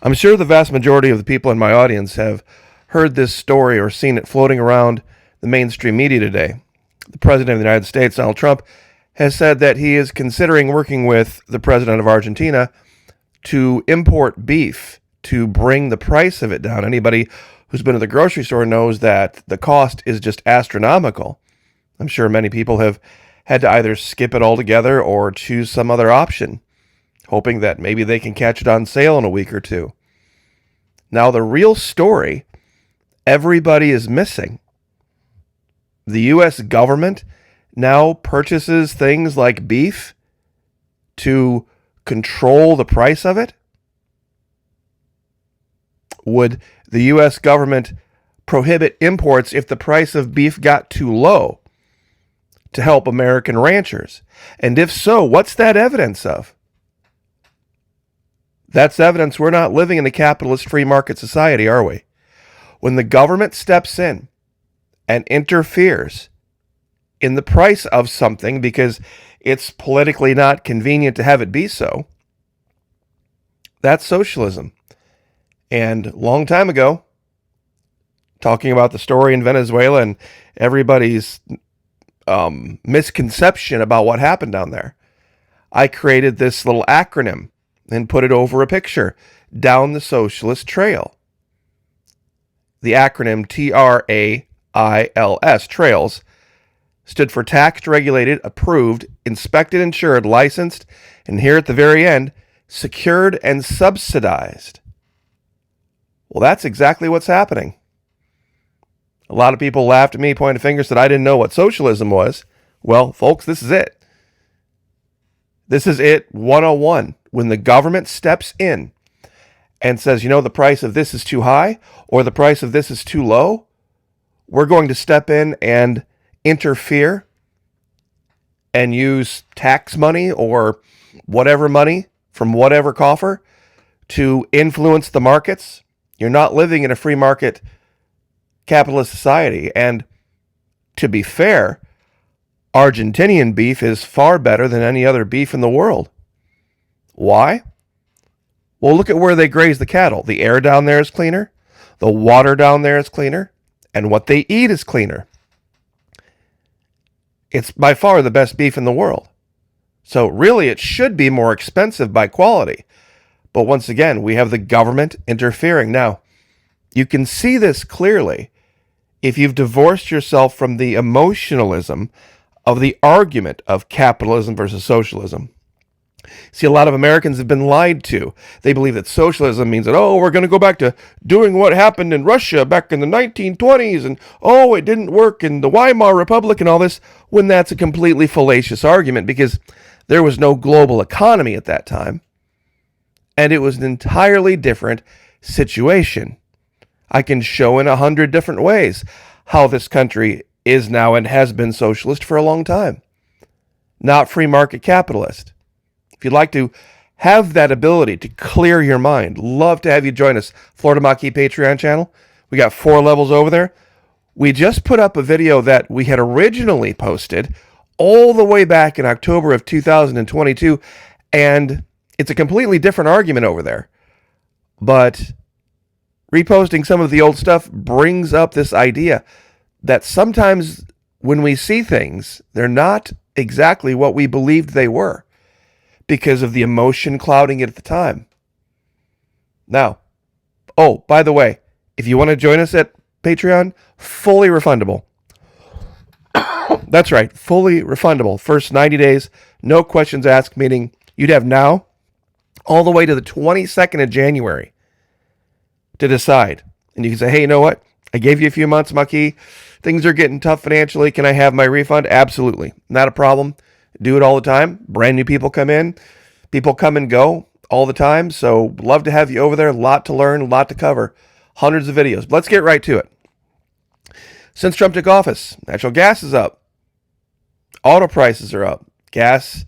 I'm sure the vast majority of the people in my audience have heard this story or seen it floating around the mainstream media today. The President of the United States, Donald Trump, has said that he is considering working with the President of Argentina to import beef to bring the price of it down. Anybody who's been to the grocery store knows that the cost is just astronomical. I'm sure many people have had to either skip it altogether or choose some other option, hoping that maybe they can catch it on sale in a week or two. Now, the real story everybody is missing. The U.S. government now purchases things like beef to control the price of it. Would the U.S. government prohibit imports if the price of beef got too low to help American ranchers? And if so, what's that evidence of? That's evidence we're not living in a capitalist free market society, are we? When the government steps in and interferes in the price of something because it's politically not convenient to have it be so, that's socialism. And a long time ago, talking about the story in Venezuela and everybody's misconception about what happened down there, I created this little acronym and put it over a picture: down the socialist trail. The acronym TRAILS, trails, stood for taxed, regulated, approved, inspected, insured, licensed, and here at the very end, secured and subsidized. Well, that's exactly what's happening. A lot of people laughed at me, pointed fingers, said I didn't know what socialism was. Well, folks, this is it. This is it 101. When the government steps in and says, the price of this is too high or the price of this is too low, we're going to step in and interfere and use tax money or whatever money from whatever coffer to influence the markets. You're not living in a free market capitalist society. And to be fair, Argentinian beef is far better than any other beef in the world. Why? Well, look at where they graze the cattle. The air down there is cleaner. The water down there is cleaner. And what they eat is cleaner. It's by far the best beef in the world. So really, it should be more expensive by quality. But once again, we have the government interfering. Now, you can see this clearly if you've divorced yourself from the emotionalism of the argument of capitalism versus socialism. See, a lot of Americans have been lied to. They believe that socialism means that, we're going to go back to doing what happened in Russia back in the 1920s, and, it didn't work in the Weimar Republic and all this, when that's a completely fallacious argument because there was no global economy at that time, and it was an entirely different situation. I can show in 100 different ways how this country is now and has been socialist for a long time, not free market capitalist. If you'd like to have that ability to clear your mind, love to have you join us. Florida Maquis Patreon channel. We got 4 levels over there. We just put up a video that we had originally posted all the way back in October of 2022, and it's a completely different argument over there. But reposting some of the old stuff brings up this idea that sometimes when we see things, they're not exactly what we believed they were, because of the emotion clouding it at the time. Now, by the way, if you want to join us at Patreon, fully refundable. That's right, fully refundable. First 90 days, no questions asked, meaning you'd have now all the way to the 22nd of January to decide. And you can say, hey, you know what? I gave you a few months, Maquis. Things are getting tough financially. Can I have my refund? Absolutely. Not a problem. Do it all the time. Brand new people come in. People come and go all the time. So love to have you over there. A lot to learn, a lot to cover. Hundreds of videos. Let's get right to it. Since Trump took office, natural gas is up. Auto prices are up. Gas,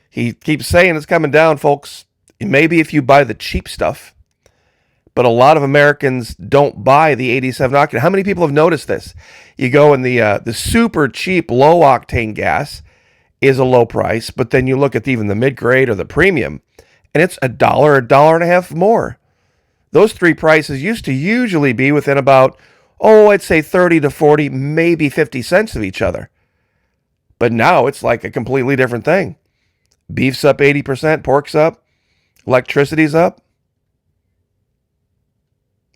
he keeps saying it's coming down, folks. Maybe if you buy the cheap stuff. But a lot of Americans don't buy the 87 octane. How many people have noticed this? You go in the super cheap low octane gas is a low price, but then you look at even the mid-grade or the premium, and it's $1, $1.50 more. Those three prices used to usually be within about, I'd say 30 to 40, maybe 50 cents of each other. But now it's like a completely different thing. Beef's up 80%, pork's up, electricity's up.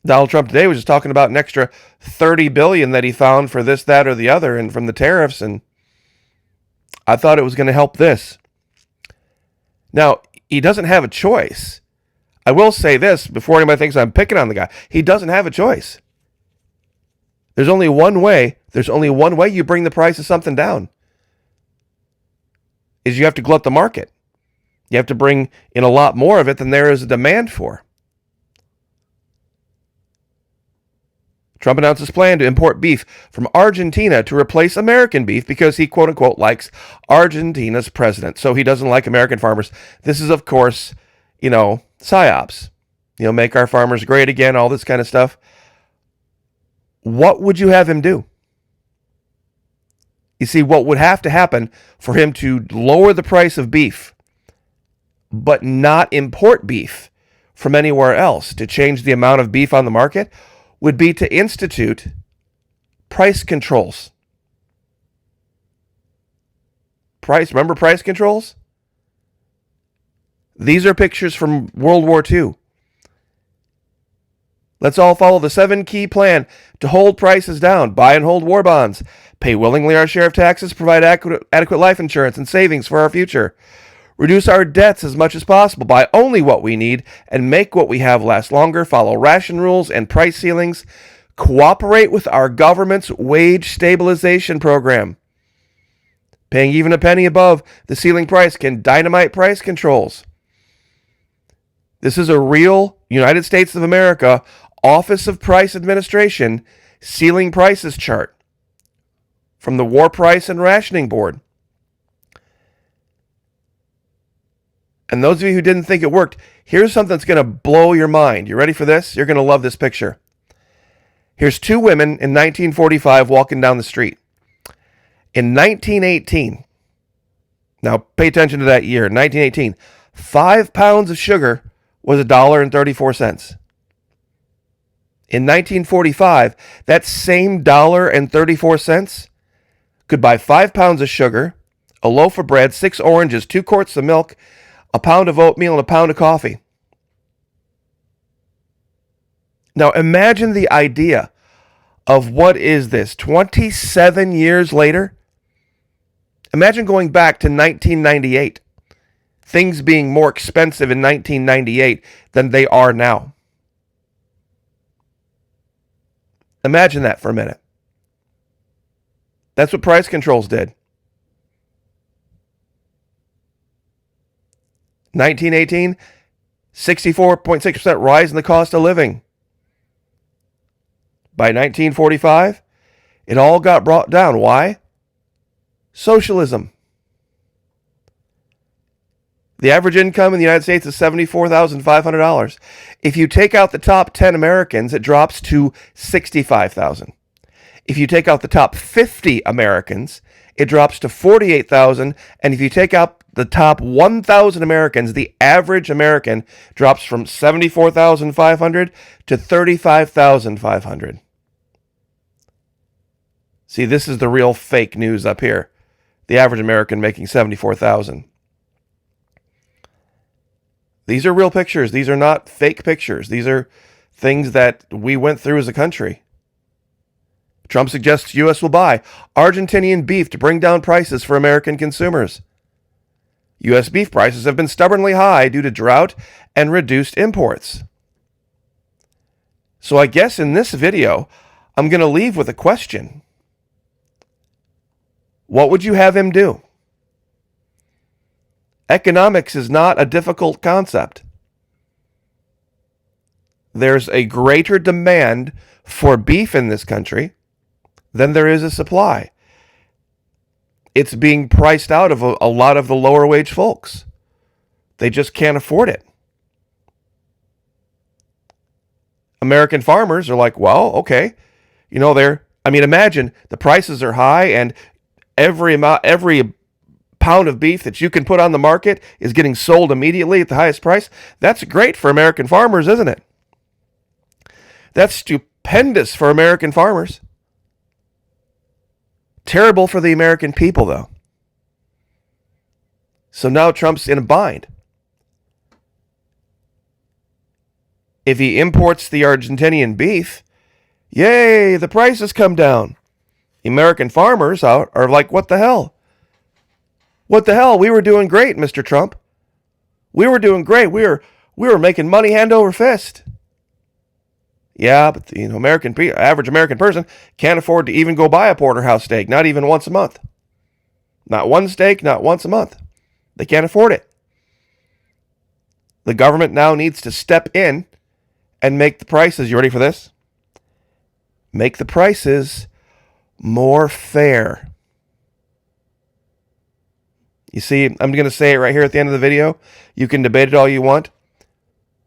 Donald Trump today was just talking about an extra $30 billion that he found for this, that, or the other, and from the tariffs, and I thought it was going to help this. Now, he doesn't have a choice. I will say this before anybody thinks I'm picking on the guy. He doesn't have a choice. There's only one way. There's only one way you bring the price of something down. Is you have to glut the market. You have to bring in a lot more of it than there is a demand for. Trump announced his plan to import beef from Argentina to replace American beef because he, quote unquote, likes Argentina's president. So he doesn't like American farmers. This is, of course, psyops. Make our farmers great again, all this kind of stuff. What would you have him do? You see, what would have to happen for him to lower the price of beef, but not import beef from anywhere else to change the amount of beef on the market, would be to institute price controls. Remember price controls? These are pictures from World War II. Let's all follow the 7-key plan to hold prices down, buy and hold war bonds, pay willingly our share of taxes, provide adequate life insurance and savings for our future, reduce our debts as much as possible, buy only what we need, and make what we have last longer, follow ration rules and price ceilings, cooperate with our government's wage stabilization program. Paying even a penny above the ceiling price can dynamite price controls. This is a real United States of America Office of Price Administration ceiling prices chart from the War Price and Rationing Board. And those of you who didn't think it worked, here's something that's going to blow your mind. You ready for this? You're going to love this picture. Here's two women in 1945 walking down the street. In 1918, now pay attention to that year, 1918, 5 pounds of sugar was $1.34. In 1945, that same $1.34 could buy 5 pounds of sugar, a loaf of bread, 6 oranges, 2 quarts of milk, a pound of oatmeal, and a pound of coffee. Now imagine the idea of what is this, 27 years later? Imagine going back to 1998. Things being more expensive in 1998 than they are now. Imagine that for a minute. That's what price controls did. 1918, 64.6% rise in the cost of living. By 1945, it all got brought down. Why? Socialism. The average income in the United States is $74,500. If you take out the top 10 Americans, it drops to $65,000. If you take out the top 50 Americans, it drops to $48,000. And if you take out the top 1,000 Americans, the average American drops from $74,500 to $35,500. See, this is the real fake news up here. The average American making $74,000. These are real pictures. These are not fake pictures. These are things that we went through as a country. Trump suggests U.S. will buy Argentinian beef to bring down prices for American consumers. U.S. beef prices have been stubbornly high due to drought and reduced imports. So I guess in this video, I'm going to leave with a question. What would you have him do? Economics is not a difficult concept. There's a greater demand for beef in this country than there is a supply. It's being priced out of a lot of the lower wage folks. They just can't afford it. American farmers are like, well, okay. Imagine the prices are high and every pound of beef that you can put on the market is getting sold immediately at the highest price. That's great for American farmers, isn't it? That's stupendous for American farmers. Terrible for the American people, though. So now Trump's in a bind. If he imports the Argentinian beef, yay, the prices come down. The American farmers are like, what the hell? What the hell? We were doing great, Mr. Trump. We were doing great. We were making money hand over fist. Yeah, but the average American person can't afford to even go buy a porterhouse steak, not even once a month. Not one steak, not once a month. They can't afford it. The government now needs to step in and make the prices, you ready for this? Make the prices more fair. You see, I'm going to say it right here at the end of the video. You can debate it all you want.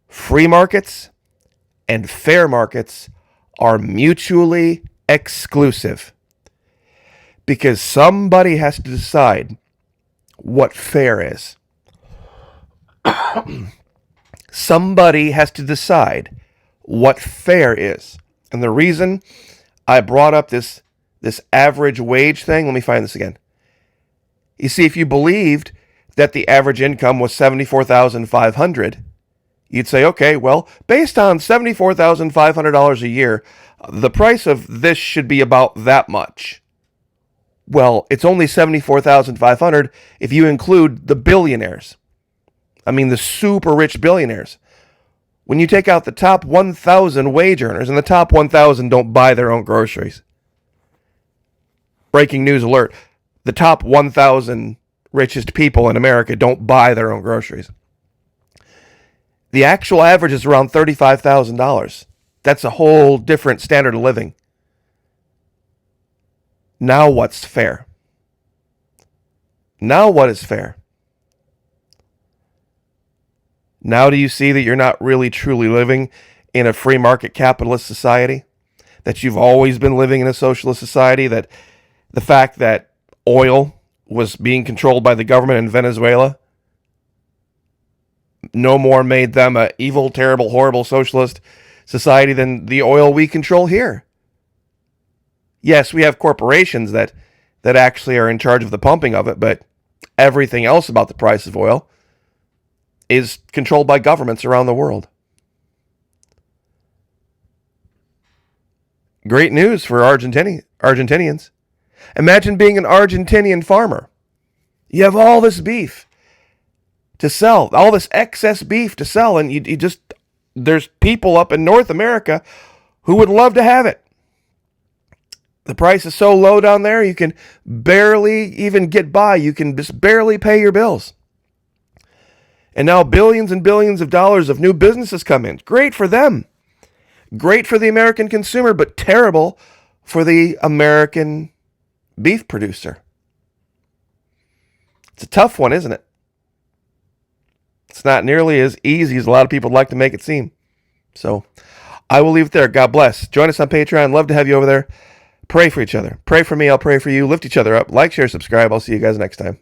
Free markets and fair markets are mutually exclusive. Because somebody has to decide what fair is. Somebody has to decide what fair is. And the reason I brought up this average wage thing, let me find this again. You see, if you believed that the average income was $74,500, you'd say, okay, well, based on $74,500 a year, the price of this should be about that much. Well, it's only $74,500 if you include the billionaires. I mean, the super rich billionaires. When you take out the top 1,000 wage earners, and the top 1,000 don't buy their own groceries. Breaking news alert. The top 1,000 richest people in America don't buy their own groceries. The actual average is around $35,000. That's a whole different standard of living. Now what's fair? Now what is fair? Now do you see that you're not really truly living in a free market capitalist society? That you've always been living in a socialist society? That the fact that oil was being controlled by the government in Venezuela no more made them an evil, terrible, horrible socialist society than the oil we control here. Yes, we have corporations that actually are in charge of the pumping of it, but everything else about the price of oil is controlled by governments around the world. Great news for Argentinians. Imagine being an Argentinian farmer. You have all this beef to sell, all this excess beef to sell, and you just, there's people up in North America who would love to have it. The price is so low down there, you can barely even get by. You can just barely pay your bills. And now billions and billions of dollars of new businesses come in. Great for them. Great for the American consumer, but terrible for the American beef producer. It's a tough one, isn't it? It's not nearly as easy as a lot of people would like to make it seem. So I will leave it there. God bless. Join us on Patreon. Love to have you over there. Pray for each other. Pray for me. I'll pray for you. Lift each other up. Like, share, subscribe. I'll see you guys next time.